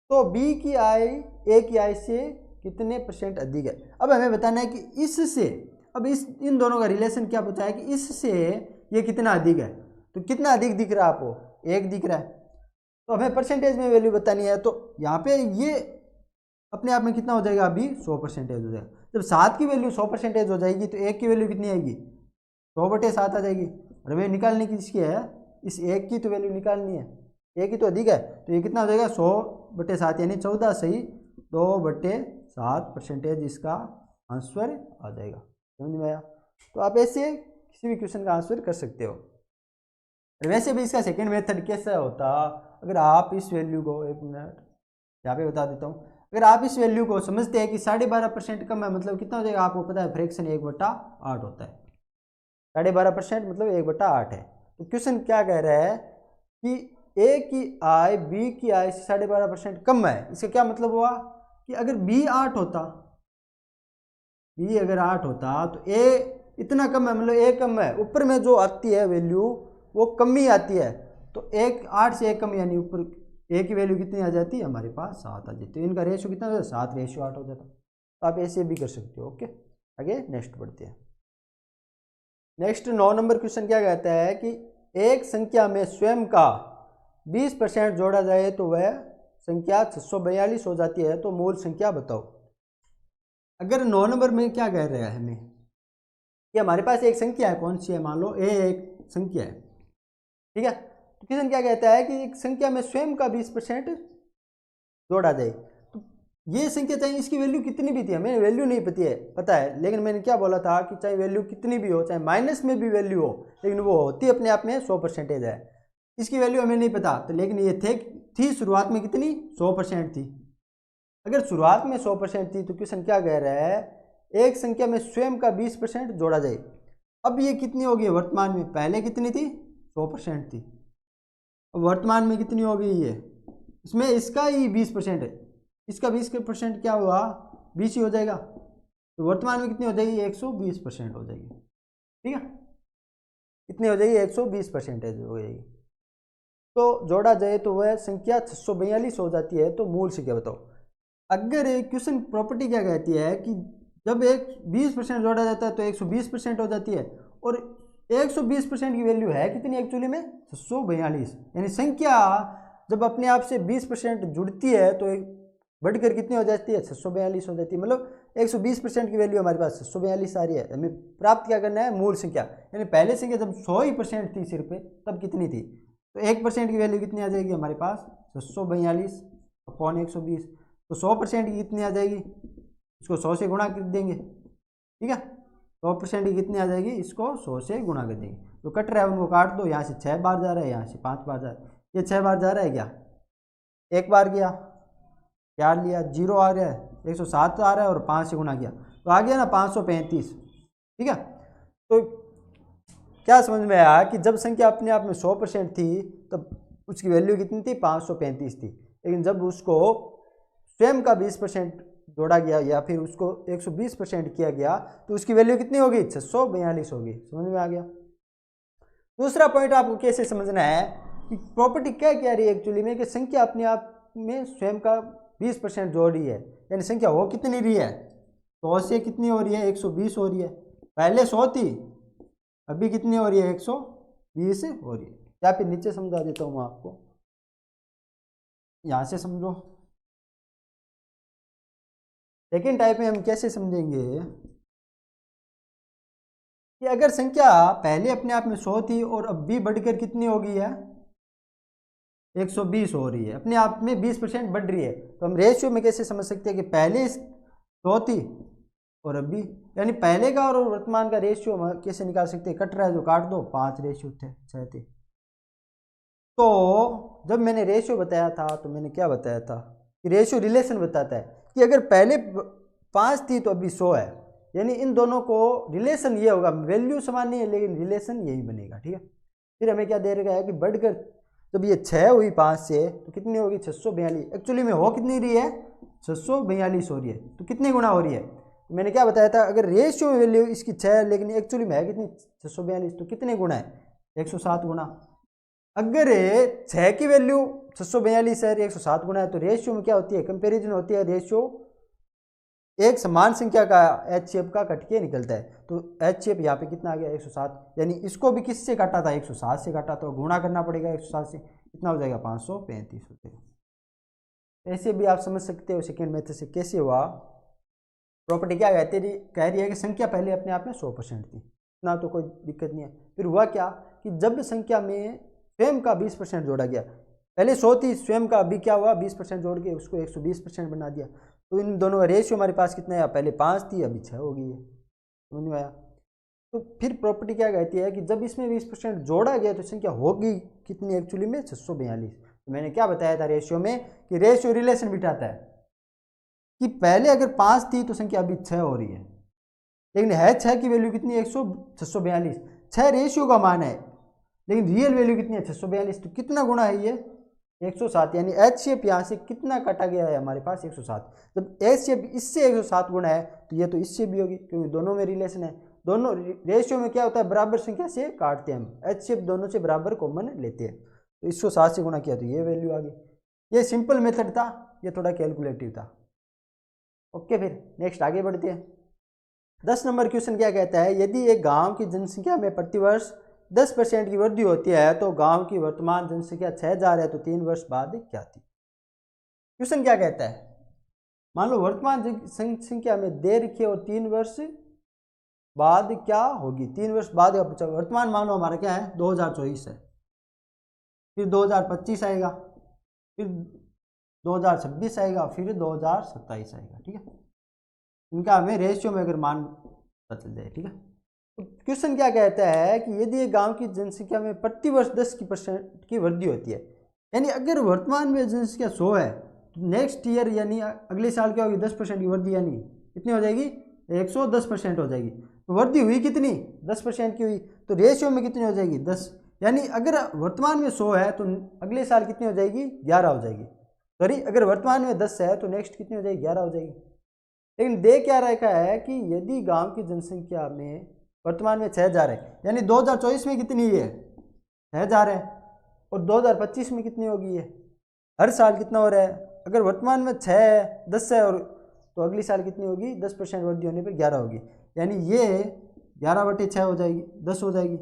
तो बी की आय ए की आय से कितने % अधिक है। अब हमें बताना है कि इससे, अब इन दोनों का रिलेशन क्या पूछा है कि इससे ये कितना अधिक है। तो कितना अधिक दिख रहा है आपको, 1 दिख रहा है। तो हमें परसेंटेज में वैल्यू बतानी है, तो यहाँ पे ये अपने आप में कितना हो जाएगा, अभी 100% हो जाएगा। जब 7 की वैल्यू 100% हो जाएगी तो 1 की वैल्यू कितनी आएगी, 100/7 आ जाएगी। और हमें निकालने की इसकी है, इस 1 की तो वैल्यू निकालनी है, 1 की तो अधिक है, तो ये कितना हो जाएगा 100/7 यानी 14 सही 2/7% इसका आंसर आ जाएगा। समझ में आया। तो आप ऐसे किसी भी क्वेश्चन का आंसर कर सकते हो। वैसे भी इसका सेकंड मेथड कैसा होता, अगर आप इस वैल्यू को, एक मिनट यहाँ पे बता देता हूँ, अगर आप इस वैल्यू को समझते हैं कि 12.5% कम है, मतलब कितना हो जाएगा आपको पता है, फ्रैक्शन 1/8 होता है। 12.5% मतलब 1/8 है। तो क्वेश्चन क्या कह रहा है कि ए की आय बी की आय से 12.5% कम है। इसका क्या मतलब हुआ कि अगर बी 8 होता, बी अगर 8 होता तो ए इतना कम है, मतलब ए कम है, ऊपर में जो आती है वैल्यू वो कम ही आती है। तो 8 से 1 कम, यानी ऊपर ए की वैल्यू कितनी आ जाती है हमारे पास, 7 आ जाती है। तो इनका रेशियो कितना हो जाता है, 7:8 हो जाता। तो आप ऐसे भी कर सकते हो। ओके, आगे नेक्स्ट बढ़ते हैं। नेक्स्ट 9 नंबर क्वेश्चन क्या कहता है कि एक संख्या में स्वयं का 20% जोड़ा जाए तो वह संख्या 642 हो जाती है, तो मूल संख्या बताओ। अगर 9 नंबर में क्या कह रहा है हमें कि हमारे पास एक संख्या है, कौन सी है, मान लो ए एक संख्या है, ठीक है। तो क्वेश्चन क्या कहता है कि एक संख्या में स्वयं का 20% जोड़ा जाए। तो ये संख्या चाहे इसकी वैल्यू कितनी भी थी, हमें वैल्यू नहीं पता है, लेकिन मैंने क्या बोला था कि चाहे वैल्यू कितनी भी हो, चाहे माइनस में भी वैल्यू हो, लेकिन वो होती अपने आप में 100% है। इसकी वैल्यू हमें नहीं पता, तो लेकिन ये थी शुरुआत में कितनी, 100% थी। अगर शुरुआत में 100% थी तो क्वेश्चन क्या कह रहा है, एक संख्या में स्वयं का 20% जोड़ा जाए। अब ये कितनी होगी वर्तमान में, पहले कितनी थी, 100% थी, अब वर्तमान में कितनी हो गई ये, इसमें इसका ही 20% है, इसका 20% क्या हुआ, 20 ही हो जाएगा। तो वर्तमान में कितनी हो जाएगी, 120% हो जाएगी, ठीक है। कितनी हो जाएगी, 120% हो जाएगी। तो जोड़ा जाए तो वह संख्या 642 हो जाती है, तो मूल संख्या बताओ। अगर एक क्वेश्चन प्रॉपर्टी क्या कहती है कि जब एक 20% जोड़ा जाता है तो 120% हो जाती है, और 120% की वैल्यू है कितनी एक्चुअली में, 642। यानी संख्या जब अपने आप से 20% जुड़ती है तो एक बढ़कर कितनी हो जाती है, 642 हो जाती है। मतलब 120% की वैल्यू हमारे पास 642 आ रही है। हमें प्राप्त क्या करना है, मूल संख्या। यानी पहले संख्या जब 100% थी सिर्फ, तब कितनी थी, तो 1% की वैल्यू कितनी आ जाएगी हमारे पास, 642 अपॉन 120। तो 100% की कितनी आ जाएगी, इसको 100 से गुणा कर देंगे, ठीक है। 100% की कितनी आ जाएगी, इसको 100 से गुणा कर देंगे। तो कट रहा है उनको काट दो, यहाँ से 6 बार जा रहा है, यहाँ से 5 बार जा रहा है। ये 6 बार जा रहा है क्या, 1 बार गया, 4 लिया, 0 आ रहा है, 107 आ रहा है, और 5 से गुणा किया तो आ गया ना 535, ठीक है। तो क्या समझ में आया कि जब संख्या अपने आप में 100% थी तब उसकी वैल्यू कितनी थी, 535 थी। लेकिन जब उसको स्वयं का 20% जोड़ा गया या फिर उसको 120% किया गया तो उसकी वैल्यू कितनी होगी, 642 होगी। समझ में आ गया। दूसरा पॉइंट आपको कैसे समझना है कि प्रॉपर्टी क्या कह रही है एक्चुअली में, कि संख्या अपने आप में स्वयं का 20% जोड़ रही है, यानी संख्या हो कितनी रही है, 100 से कितनी हो रही है, 120 हो रही है। पहले 100 थी, अभी कितनी हो रही है, 120 हो रही है। या फिर नीचे समझा देता हूँ मैं आपको, यहाँ से समझो, सेकेंड टाइप में हम कैसे समझेंगे कि अगर संख्या पहले अपने आप में 100 थी और अब भी बढ़कर कितनी हो गई है 120 हो रही है, अपने आप में 20% बढ़ रही है, तो हम रेशियो में कैसे समझ सकते हैं कि पहले 100 थी और अभी, यानी पहले का और वर्तमान का रेशियो हम कैसे निकाल सकते हैं, कट रहा है जो काट दो, 5 रेशियो थे 6 थे। तो जब मैंने रेशियो बताया था तो मैंने क्या बताया था कि रेशियो रिलेशन बताता है कि अगर पहले 5 थी तो अभी 100 है, यानी इन दोनों को रिलेशन ये होगा, वैल्यू समान नहीं है लेकिन रिलेशन यही बनेगा, ठीक है। फिर हमें क्या दे रखा है कि बढ़कर जब ये 6 हुई 5 से तो कितनी होगी 642, एक्चुअली में हो कितनी रही है 642 हो रही है, तो कितनी गुना हो रही है, तो मैंने क्या बताया था अगर रेशियो वैल्यू इसकी 6 है लेकिन एक्चुअली में है कितनी 642, तो कितने गुना है 107 गुना। अगर 6 की वैल्यू 642 है 107 गुना है तो रेशियो में क्या होती है, कंपेरिजन होती है, रेशियो एक समान संख्या का एच शेप का कट के निकलता है, तो एच शेप यहाँ पे कितना आ गया 107, यानी इसको भी किससे काटा था 107 से काटा, तो गुणा करना पड़ेगा 107 से, कितना हो जाएगा 535 हो जाएगा। ऐसे भी आप समझ सकते हो सेकेंड मेथड से कैसे हुआ। प्रॉपर्टी क्या कहती है, कह रही है कि संख्या पहले अपने आप में 100% थी, इतना तो कोई दिक्कत नहीं है। फिर हुआ क्या कि जब संख्या में स्वयं का 20% जोड़ा गया, पहले 100 थी स्वयं का, अभी क्या हुआ 20% जोड़ के उसको 120% बना दिया, तो इन दोनों का रेशियो हमारे पास कितना है, पहले 5 थी अभी 6 हो गई है, समझ में आया। तो फिर प्रॉपर्टी क्या कहती है कि जब इसमें 20% जोड़ा गया तो संख्या होगी कितनी एक्चुअली में 642। तो मैंने क्या बताया था रेशियो में कि रेशियो रिलेशन बिठाता है कि पहले अगर 5 थी तो संख्या अभी 6 हो रही है, लेकिन है 6 की वैल्यू कितनी है 642, 6 रेशियो का मान है लेकिन रियल वैल्यू कितनी है 642, तो कितना गुना है ये 107, यानी एच शेप यहाँ से कितना काटा गया है हमारे पास 107, जब एच शेप इससे 107 गुना है तो ये तो इससे भी होगी क्योंकि दोनों में रिलेशन है, दोनों रेशियो में क्या होता है बराबर संख्या से काटते हैं हम, एच शेप दोनों से बराबर कॉमन लेते हैं, तो 107 से गुना किया तो ये वैल्यू आ गई। ये सिंपल मेथड था, ये थोड़ा कैलकुलेटिव था। ओके, फिर नेक्स्ट आगे बढ़ते हैं। 10 नंबर क्वेश्चन क्या कहता है, यदि एक गांव की जनसंख्या में प्रतिवर्ष 10% की वृद्धि होती है तो गांव की वर्तमान जनसंख्या 6000 है, तो 3 वर्ष बाद क्या थी। क्वेश्चन क्या कहता है, मान लो वर्तमान जनसंख्या में दे रखी है और 3 वर्ष बाद क्या होगी, 3 वर्ष बाद पूछा। वर्तमान मान लो हमारा क्या है 2024 है, फिर 2025 आएगा, फिर 2026 आएगा, फिर 2027 आएगा, ठीक है। इनका हमें रेशियो में अगर मान पता चल जाए, ठीक है। तो क्वेश्चन क्या कहता है कि यदि एक गांव की जनसंख्या में प्रतिवर्ष 10% की वृद्धि होती है, यानी अगर वर्तमान में जनसंख्या 100 है तो नेक्स्ट ईयर यानी अगले साल क्या होगी 10% की वृद्धि, यानी कितनी हो जाएगी 110% हो जाएगी। तो वृद्धि हुई कितनी 10% की हुई, तो रेशियो में कितनी हो जाएगी 10, यानी अगर वर्तमान में 100 है तो अगले साल कितनी हो जाएगी 11 हो जाएगी, सॉरी अगर वर्तमान में 10 है तो नेक्स्ट कितनी हो जाएगी 11 हो जाएगी। लेकिन दे क्या रखा है कि यदि गांव की जनसंख्या में वर्तमान में 6000 है, यानी 2024 में कितनी है 6000 है, और 2025 में कितनी होगी ये, हर साल कितना हो रहा है, अगर वर्तमान में 6 है 10 है और तो अगली साल कितनी होगी 10% वृद्धि होने पर 11 होगी, यानी ये 11/6 हो जाएगी 10 हो जाएगी।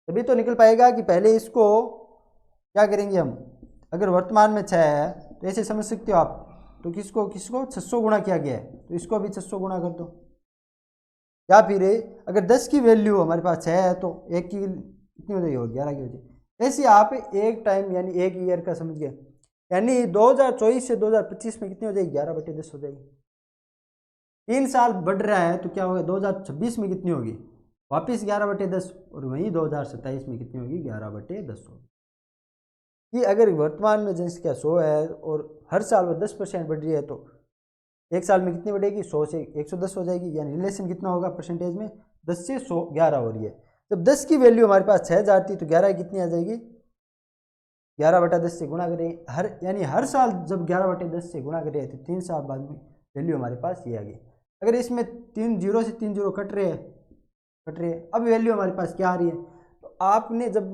तभी तो निकल पाएगा कि पहले इसको क्या करेंगे हम, अगर वर्तमान में 6 है तो ऐसे समझ सकते हो आप, तो किसको 600 गुणा किया गया है तो इसको भी 600 गुणा कर दो, या फिर अगर 10 की वैल्यू हमारे पास 6 है तो एक की कितनी हो जाएगी 11 की हो जाएगी। ऐसे आप एक टाइम यानी एक ईयर का समझ गए, यानी 2024 से 2025 में कितनी हो जाएगी 11/10 हो जाएगी। 3 साल बढ़ रहा है तो क्या होगा 2026 में कितनी होगी वापिस 11/10, और वहीं 2027 में कितनी होगी 11/10 होगी। कि अगर वर्तमान में जनसंख्या 100 है और हर साल वो 10% बढ़ रही है तो एक साल में कितनी बढ़ेगी 100 से 110 हो जाएगी, यानी रिलेशन कितना होगा परसेंटेज में 10 से 100 11 हो रही है। जब 10 की वैल्यू हमारे पास 6000 थी तो 11 कितनी आ जाएगी 11/10 से गुणा करें, यानी हर साल जब 11/10 से गुणा करें तो 3 साल बाद में वैल्यू हमारे पास ये आ गई। अगर इसमें 3 जीरो से 3 जीरो कट रहे हैं, अब वैल्यू हमारे पास क्या आ रही है, तो आपने जब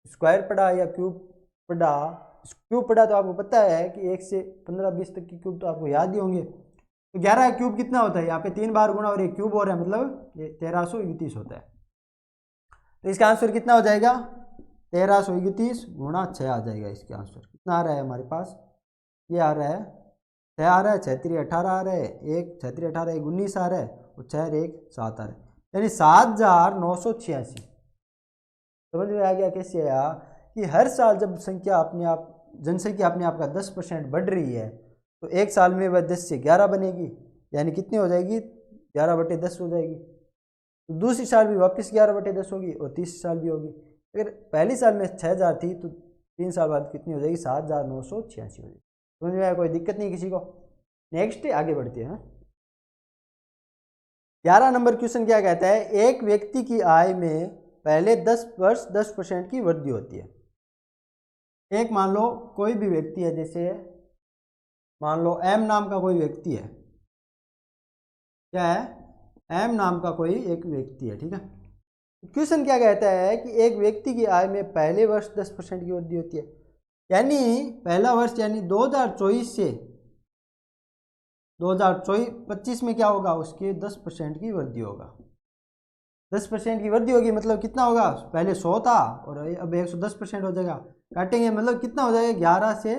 स्क्वायर पढ़ा या क्यूब पढ़ा तो आपको पता है कि 1 से 15-20 तक की क्यूब तो आपको याद ही होंगे। तो 11 क्यूब कितना होता है, यहाँ पे 3 बार गुणा और एक क्यूब हो रहा है, मतलब ये 1329 होता है। तो इसका आंसर कितना हो जाएगा 1329 गुणा 6 आ जाएगा। इसका आंसर कितना आ रहा है हमारे पास, ये आ रहा है 6 आ रहा है, 6 3 18 आ रहा है, 1 6 3 18 1 19 आ रहा है और 4 1 7 आ रहा है, यानी 7986। समझ में आ गया कैसे आया कि हर साल जब जनसंख्या अपने आप का 10% बढ़ रही है तो एक साल में वह 10 से 11 बनेगी, यानी कितनी हो जाएगी 11/10 हो जाएगी। तो दूसरी साल भी वापस 11/10 होगी और तीसरी साल भी होगी। अगर पहली साल में 6000 थी तो 3 साल बाद कितनी हो जाएगी 7986 हो जाएगी। समझ में आया, कोई दिक्कत नहीं किसी को। नेक्स्ट आगे बढ़ते हैं। 11 नंबर क्वेश्चन क्या कहता है, एक व्यक्ति की आय में पहले 10 वर्ष 10% की वृद्धि होती है। एक मान लो कोई भी व्यक्ति है, जैसे मान लो एम नाम का कोई व्यक्ति है, क्या है, एम नाम का कोई एक व्यक्ति है, ठीक है। क्वेश्चन क्या कहता है कि एक व्यक्ति की आय में पहले वर्ष 10% की वृद्धि होती है, यानी पहला वर्ष यानी 2024 से 2025 में क्या होगा, उसके 10% की वृद्धि होगा। 10% की वृद्धि होगी मतलब कितना होगा, पहले 100 था और अब 110% हो जाएगा। काटेंगे मतलब कितना हो जाएगा 11 से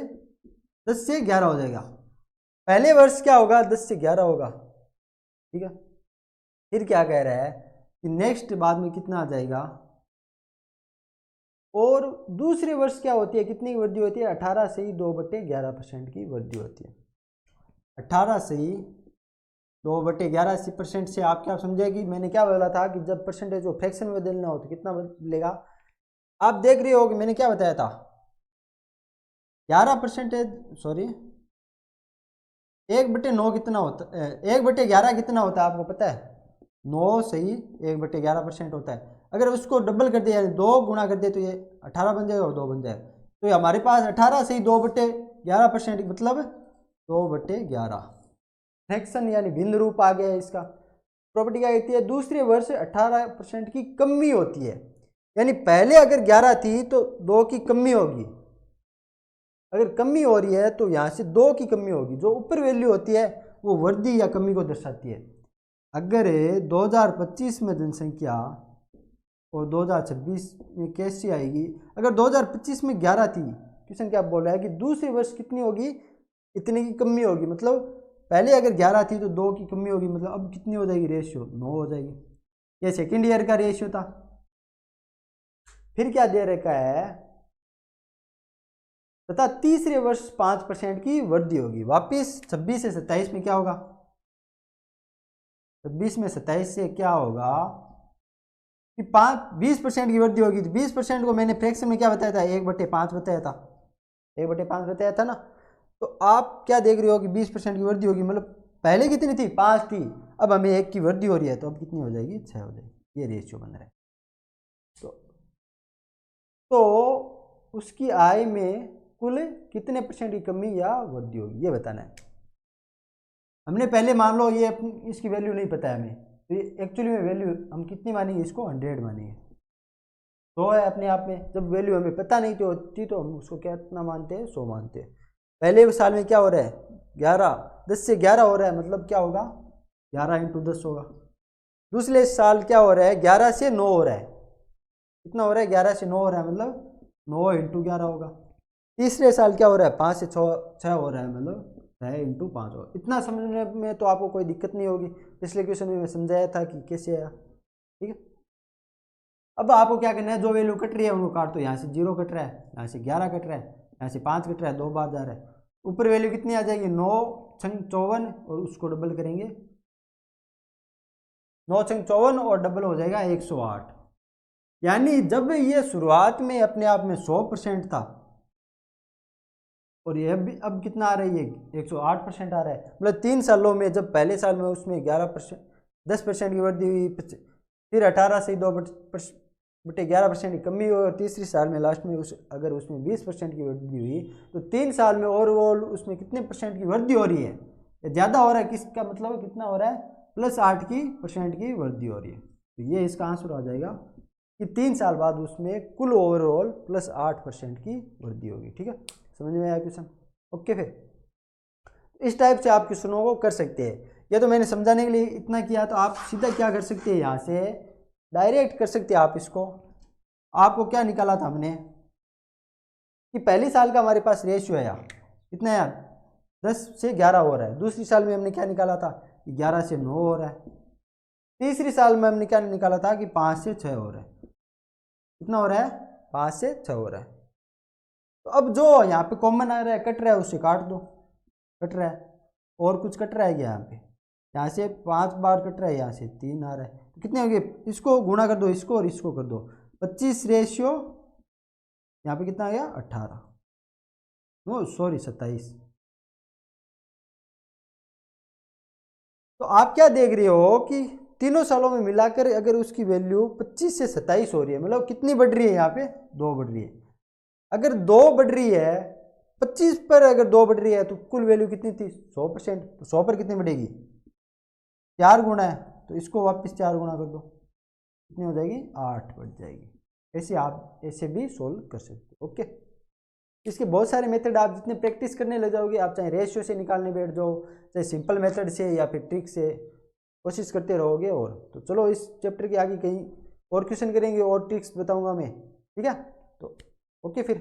10 से 11 हो जाएगा। पहले वर्ष क्या होगा 10 से 11 होगा, ठीक है। फिर क्या कह रहा है कि नेक्स्ट बाद में कितना आ जाएगा, और दूसरे वर्ष क्या होती है, कितनी की वृद्धि होती है, 18 से ही 2/11% की वृद्धि होती है। 18 से ही 2/11% से आप क्या समझे कि मैंने क्या बोला था कि जब परसेंटेज को फ्रैक्शन में बदलना हो तो कितना बदलेगा। आप देख रहे हो कि मैंने क्या बताया था, 11% सॉरी 1/9 कितना होता है, 1/11 कितना होता है आपको पता है, 9 से ही 1/11% होता है। अगर उसको डबल कर दिया, 2 गुणा कर दिया तो ये 18 बन जाएगा और 2 बन जाएगा। तो ये हमारे पास 18 से ही 2/11% मतलब 2/11 फ्रैक्शन यानी भिन्न रूप आ गया है इसका। प्रॉपर्टी क्या कहती है, दूसरे वर्ष 18% की कमी होती है, यानी पहले अगर 11 थी तो 2 की कमी होगी, अगर कमी हो रही है तो यहाँ से 2 की कमी होगी। जो ऊपर वैल्यू होती है वो वृद्धि या कमी को दर्शाती है। अगर 2025 में जनसंख्या और 2026 में कैसी आएगी, अगर 2025 में 11 थी, क्वेश्चन क्या बोल रहा है कि दूसरे वर्ष कितनी होगी, इतने की कमी होगी, मतलब पहले अगर 11 थी तो 2 की कमी होगी, मतलब अब कितनी हो जाएगी रेशियो 9 हो जाएगी। ये सेकेंड ईयर का रेशियो था। फिर क्या दे रखा है, तथा तीसरे वर्ष 5% की वृद्धि होगी। वापिस 26 से 27 में क्या होगा, 26 में 27 से क्या होगा कि 20% की वृद्धि होगी। 20% को मैंने फ्रैक्शन में क्या बताया था, 1/5 बताया था, 1/5 बताया था ना। तो आप क्या देख रहे हो कि 20% की वृद्धि होगी, मतलब पहले कितनी थी 5 थी, अब हमें 1 की वृद्धि हो रही है तो अब कितनी हो जाएगी 6 हो जाएगी। ये रेशियो बन रहा है। तो उसकी आय में कुल कितने % की कमी या वृद्धि होगी ये बताना है। हमने पहले मान लो ये इसकी वैल्यू नहीं पता है हमें, तो ये एक्चुअली में वैल्यू हम कितनी मानेंगे, इसको 100 मानेंगे। तो है अपने आप में, जब वैल्यू हमें पता नहीं होती तो हम उसको कितना मानते हैं, 100 मानते हैं। पहले साल में क्या हो रहा है 11, 10 से 11 हो रहा है, मतलब क्या होगा 11 × 10 होगा। दूसरे साल क्या हो रहा है 11 से 9 हो रहा है, कितना हो रहा है 11 से 9 हो रहा है, मतलब 9 × 11 होगा। तीसरे साल क्या हो रहा है 5 से 6 हो रहा है, मतलब 6 × 5 होगा। इतना समझने में तो आपको कोई दिक्कत नहीं होगी, पिछले क्वेश्चन में मैं समझाया था कि कैसे आया, ठीक है। अब आपको क्या करना है, जो वैल्यू कट रही है उनको काट दो। यहाँ से 0 कट रहा है, यहाँ से 11 कट रहा है, यहाँ से 5 कट रहा है, 2 बार जा रहा है। ऊपर वैल्यू कितनी आ जाएगी 9 × 54 और उसको डबल करेंगे, 9 × 54 और डबल हो जाएगा 108। यानी जब ये शुरुआत में अपने आप में 100% था और ये अब कितना आ रही है 108% आ रहा है, मतलब 3 सालों में, जब पहले साल में उसमें 10% की वृद्धि हुई, फिर 18 से 2/11% की कमी हुई, और तीसरी साल में लास्ट में अगर उसमें 20% की वृद्धि हुई तो 3 साल में ओवरऑल उसमें कितने % की वृद्धि हो रही है, ज़्यादा हो रहा है। किसका मतलब कितना हो रहा है +8% की वृद्धि हो रही है। तो ये इसका आंसर आ जाएगा कि 3 साल बाद उसमें कुल ओवरऑल +8% की वृद्धि होगी। ठीक है, समझ में आया क्वेश्चन। ओके, फिर इस टाइप से आप क्वेश्चनों को कर सकते हैं। या तो मैंने समझाने के लिए इतना किया, तो आप सीधा क्या कर सकते हैं, यहाँ से डायरेक्ट कर सकते हैं आप इसको। आपको क्या निकाला था हमने कि पहले साल का हमारे पास रेशियो है यार, कितना है यार 10 से 11 हो रहा है। दूसरी साल में हमने क्या निकाला था कि 11 से 9 हो रहा है। तीसरी साल में हमने क्या निकाला था कि 5 से 6 हो रहा है। कितना हो रहा है? 5 से 6 हो रहा है। तो अब जो यहाँ पे कॉमन आ रहा है, कट रहा है, उससे काट दो, कट रहा है। और कुछ कट रहा है क्या यहाँ पे? यहाँ से 5 बार कट रहा है, यहाँ से 3 आ रहा है, तो कितने हो गए? इसको गुणा कर दो, इसको और इसको कर दो, 25 रेशियो यहाँ पे कितना आ गया? 18, नो सॉरी 27। तो आप क्या देख रहे हो कि तीनों सालों में मिलाकर अगर उसकी वैल्यू 25 से 27 हो रही है, मतलब कितनी बढ़ रही है? यहाँ पे 2 बढ़ रही है। अगर 2 बढ़ रही है 25 पर, अगर 2 बढ़ रही है तो कुल वैल्यू कितनी थी? 100%। तो 100 पर कितनी बढ़ेगी? 4 गुना है, तो इसको वापस 4 गुना कर दो, कितनी हो जाएगी? 8 बढ़ जाएगी। ऐसे आप ऐसे भी सोल्व कर सकते हो। ओके, इसके बहुत सारे मेथड, आप जितने प्रैक्टिस करने लग जाओगे, आप चाहे रेशियो से निकालने बैठ जाओ, चाहे सिंपल मेथड से या फिर ट्रिक से, कोशिश करते रहोगे। और तो चलो इस चैप्टर के आगे कहीं और क्वेश्चन करेंगे और ट्रिक्स बताऊंगा मैं, ठीक है? तो ओके फिर।